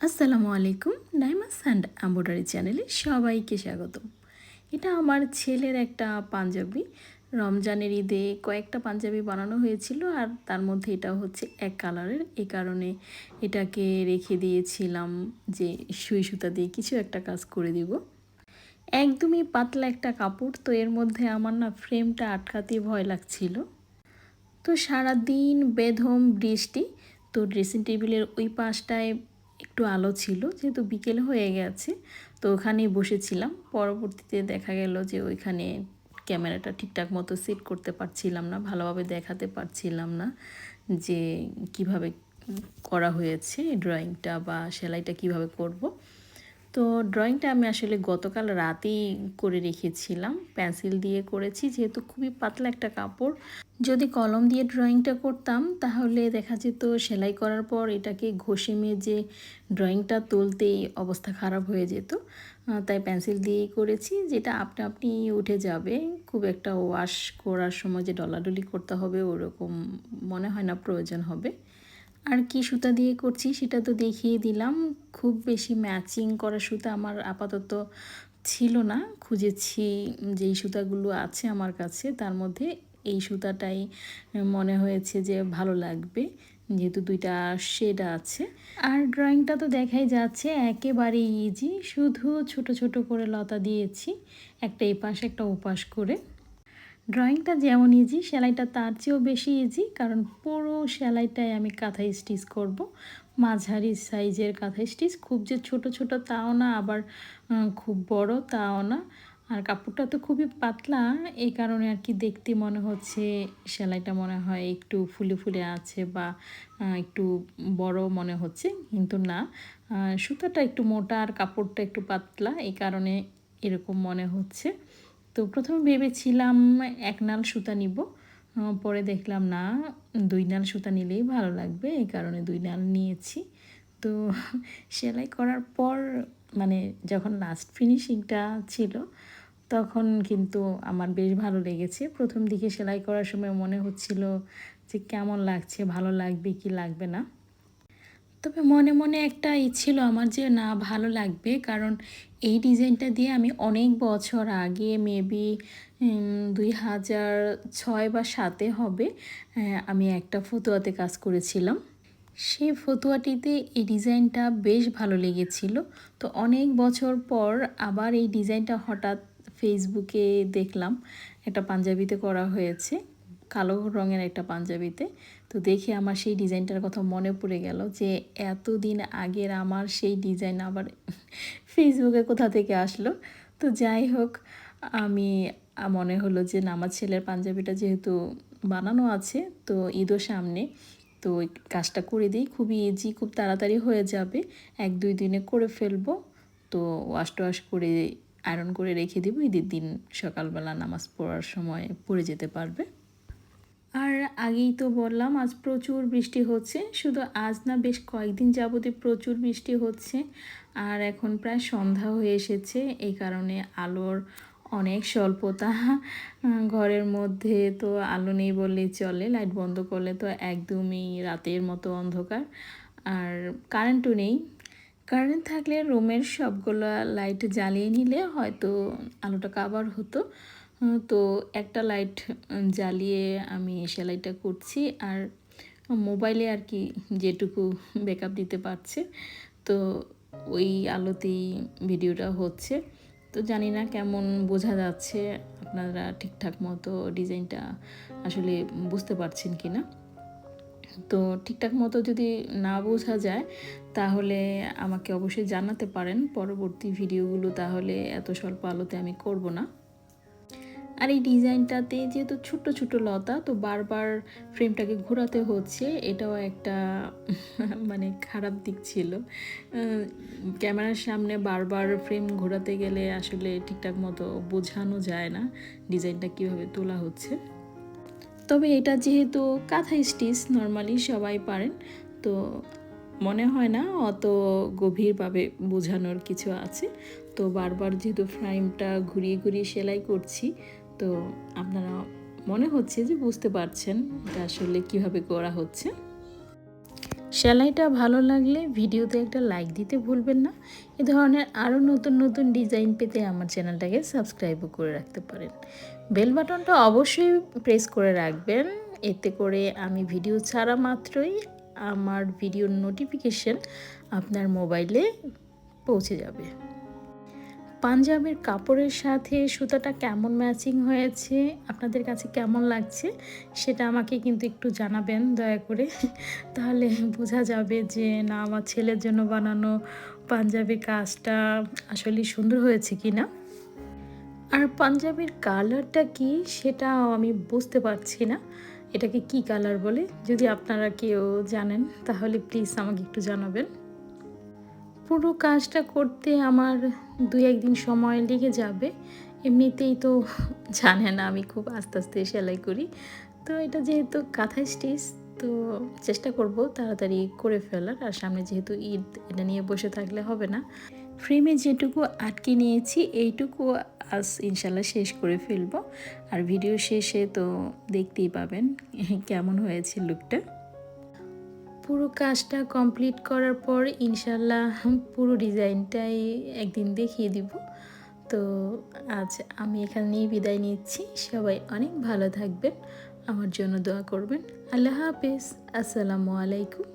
আসসালামু আলাইকুম। নাইমাস and embroidery চ্যানেলে সবাইকে স্বাগতম। এটা আমার ছেলের একটা পাঞ্জাবি। রমজানের ঈদে কয়েকটা পাঞ্জাবি বানানো হয়েছিল আর তার মধ্যে এটা হচ্ছে এক কালারের। এ কারণে এটাকে রেখে দিয়েছিলাম যে সুই সুতা দিয়ে কিছু একটা কাজ করে দিব। একদমই পাতলা একটা কাপড়, তো এর মধ্যে আমার না ফ্রেমটা আটকাতে ভয় লাগছিল। তো সারাদিন বেধম বৃষ্টি। তো ড্রেসিং টেবিলের ওই পাশটায় একটু আলো ছিল, যেহেতু বিকেল হয়ে গেছে তো ওখানেই বসেছিলাম। পরবর্তীতে দেখা গেল যে ওইখানে ক্যামেরাটা ঠিকঠাক মতো সেট করতে পারছিলাম না, ভালোভাবে দেখাতে পারছিলাম না যে কিভাবে করা হয়েছে ড্রয়িংটা বা সেলাইটা কিভাবে করব। তো ড্রয়িংটা আমি আসলে গতকাল রাতেই করে রেখেছিলাম, পেন্সিল দিয়ে করেছি যেহেতু খুবই পাতলা একটা কাপড়। যদি কলম দিয়ে ড্রয়িংটা করতাম তাহলে দেখা যেত সেলাই করার পর এটাকে ঘষে মেজে ড্রয়িংটা তুলতেই অবস্থা খারাপ হয়ে যেত। তাই পেন্সিল দিয়েই করেছি, যেটা আপনা আপনি উঠে যাবে। খুব একটা ওয়াশ করার সময় যে ডলাডলি করতে হবে ওরকম মনে হয় না প্রয়োজন হবে। আর কি সুতা দিয়ে করছি সেটা তো দেখিয়ে দিলাম। খুব বেশি ম্যাচিং করা সুতা আমার আপাতত ছিল না, খুঁজেছি যেই সুতাগুলো আছে আমার কাছে তার মধ্যে এই সুতাটাই মনে হয়েছে যে ভালো লাগবে, যেহেতু দুইটা শেড আছে। আর ড্রয়িংটা তো দেখাই যাচ্ছে একেবারে ইজি, শুধু ছোট ছোট করে লতা দিয়েছি, একটা এপাশ একটা ওপাশ করে। ড্রয়িংটা যেমন ইজি, সেলাইটা তার চেয়েও বেশি ইজি, কারণ পুরো সেলাইটাই আমি কাঁথা স্টিচ করব। মাঝারি সাইজের কাঁথা স্টিচ, খুব যে ছোট ছোট তাও না, আবার খুব বড় তাও না। আর কাপড়টা তো খুবই পাতলা, এই কারণে আর কি দেখতে মনে হচ্ছে সেলাইটা মনে হয় একটু ফুলে ফুলে আছে বা একটু বড় মনে হচ্ছে, কিন্তু না, সুতাটা একটু মোটা আর কাপড়টা একটু পাতলা, এই কারণে এরকম মনে হচ্ছে। তো প্রথমে ভেবেছিলাম এক নাল সুতা নিব, পরে দেখলাম না, দুই নাল সুতা নিলেই ভালো লাগবে, এই কারণে দুই নাল নিয়েছি। তো সেলাই করার পর মানে যখন লাস্ট ফিনিশিংটা ছিল তখন কিন্তু আমার বেশ ভালো লেগেছে। প্রথম দিকে সেলাই করার সময় মনে হচ্ছিল যে কেমন লাগছে, ভালো লাগবে কি লাগবে না। তবে মনে মনে একটা ছিল আমার যে না, ভালো লাগবে, কারণ এই ডিজাইনটা দিয়ে আমি অনেক বছর আগে মেবি 2006 বা 7 হবে, আমি একটা ফতুয়াতে কাজ করেছিলাম। সেই ফতুয়াটিতে এই ডিজাইনটা বেশ ভালো লেগেছিল। তো অনেক বছর পর আবার এই ডিজাইনটা হঠাৎ ফেসবুকে দেখলাম, একটা পাঞ্জাবিতে করা হয়েছে, কালো রঙের একটা পাঞ্জাবিতে। তো দেখে আমার সেই ডিজাইনটার কথা মনে পড়ে গেল যে এতদিন আগের আমার সেই ডিজাইন আবার ফেসবুকে কোথা থেকে আসলো। তো যাই হোক, আমি মনে হলো যে না, আমার ছেলের পাঞ্জাবিটা যেহেতু বানানো আছে, তো ঈদও সামনে, তো ওই কাজটা করে দিই, খুবই ইজি, খুব তাড়াতাড়ি হয়ে যাবে, 1-2 দিনে করে ফেলবো। তো ওয়াশ টোয়াশ করে আয়রন করে রেখে দিব, ঈদের দিন সকালবেলা নামাজ পড়ার সময় পরে যেতে পারবে। আর আগেই তো বললাম আজ প্রচুর বৃষ্টি হচ্ছে, শুধু আজ না, বেশ কয়েকদিন যাবতই প্রচুর বৃষ্টি হচ্ছে। আর এখন প্রায় সন্ধ্যা হয়ে এসেছে, এই কারণে আলোর অনেক স্বল্পতা। ঘরের মধ্যে তো আলো নেই বললেই চলে, লাইট বন্ধ করলে তো একদমই রাতের মতো অন্ধকার। আর কারেন্টও নেই। কারেন্ট থাকলে রুমের সবগুলো লাইট জ্বালিয়ে নিলে হয়তো আলোটা কাভার হতো। তো একটা লাইট জ্বালিয়ে আমি সেলাইটা করছি, আর মোবাইলে আর কি যেটুকু ব্যাকআপ দিতে পারছে, তো ওই আলোতেই ভিডিওটা হচ্ছে। তো জানি না কেমন বোঝা যাচ্ছে, আপনারা ঠিকঠাক মতো ডিজাইনটা আসলে বুঝতে পারছেন কি না। তো ঠিকঠাক মতো যদি না বোঝা যায় তাহলে আমাকে অবশ্যই জানাতে পারেন, পরবর্তী ভিডিওগুলো তাহলে এত স্বল্প আলোতে আমি করব না। আর এই ডিজাইনটাতে যেহেতু ছোট্ট ছোট লতা, তো বারবার ফ্রেমটাকে ঘোরাতে হচ্ছে, এটাও একটা মানে খারাপ দিক ছিল। ক্যামেরার সামনে বারবার ফ্রেম ঘোরাতে গেলে আসলে ঠিকঠাক মতো বোঝানো যায় না ডিজাইনটা কীভাবে তোলা হচ্ছে। তবে এটা যেহেতু কাঁথা স্টিচ নর্মালি সবাই পারেন, তো মনে হয় না অত গভীরভাবে বোঝানোর কিছু আছে। তো বারবার যেহেতু ফ্রেমটা ঘুরিয়ে ঘুরিয়ে সেলাই করছি, তো আপনারা মনে হচ্ছে যে বুঝতে পারছেন এটা আসলে কিভাবে করা হচ্ছে। সেলাইটা ভালো লাগলে ভিডিওতে একটা লাইক দিতে ভুলবেন না। এ ধরনের আরও নতুন নতুন ডিজাইন পেতে আমার চ্যানেলটাকে সাবস্ক্রাইবও করে রাখতে পারেন। বেল বাটনটা অবশ্যই প্রেস করে রাখবেন, এতে করে আমি ভিডিও ছাড়া মাত্রই আমার ভিডিওর নোটিফিকেশন আপনার মোবাইলে পৌঁছে যাবে। পাঞ্জাবির কাপড়ের সাথে সুতাটা কেমন ম্যাচিং হয়েছে, আপনাদের কাছে কেমন লাগছে সেটা আমাকে কিন্তু একটু জানাবেন দয়া করে। তাহলে বোঝা যাবে যে না, আমার ছেলের জন্য বানানো পাঞ্জাবির কাজটা আসলে সুন্দর হয়েছে কি না। আর পাঞ্জাবির কালারটা কি সেটাও আমি বুঝতে পারছি না, এটাকে কি কালার বলে। যদি আপনারা কেউ জানেন তাহলে প্লিজ আমাকে একটু জানাবেন। পুরো কাজটা করতে আমার 2-1 দিন সময় লেগে যাবে। এমনিতেই তো জানেন আমি খুব আস্তে আস্তে সেলাই করি। তো এটা যেহেতু কাঁথা স্টিচ, তো চেষ্টা করব তাড়াতাড়ি করে ফেলার। আর সামনে যেহেতু ঈদ, এটা নিয়ে বসে থাকলে হবে না। ফ্রেমে যেটুকু আটকে নিয়েছি এইটুকু আজ ইনশাল্লাহ শেষ করে ফেলবো। আর ভিডিও শেষে তো দেখতেই পাবেন কেমন হয়েছে লুকটা। পুরো কাজটা কমপ্লিট করার পর ইনশাল্লাহ পুরো ডিজাইনটাই একদিন দেখিয়ে দিব। তো আজ আমি এখানেই বিদায় নিচ্ছি। সবাই অনেক ভালো থাকবেন, আমার জন্য দোয়া করবেন। আল্লাহ হাফেজ, আসসালামু আলাইকুম।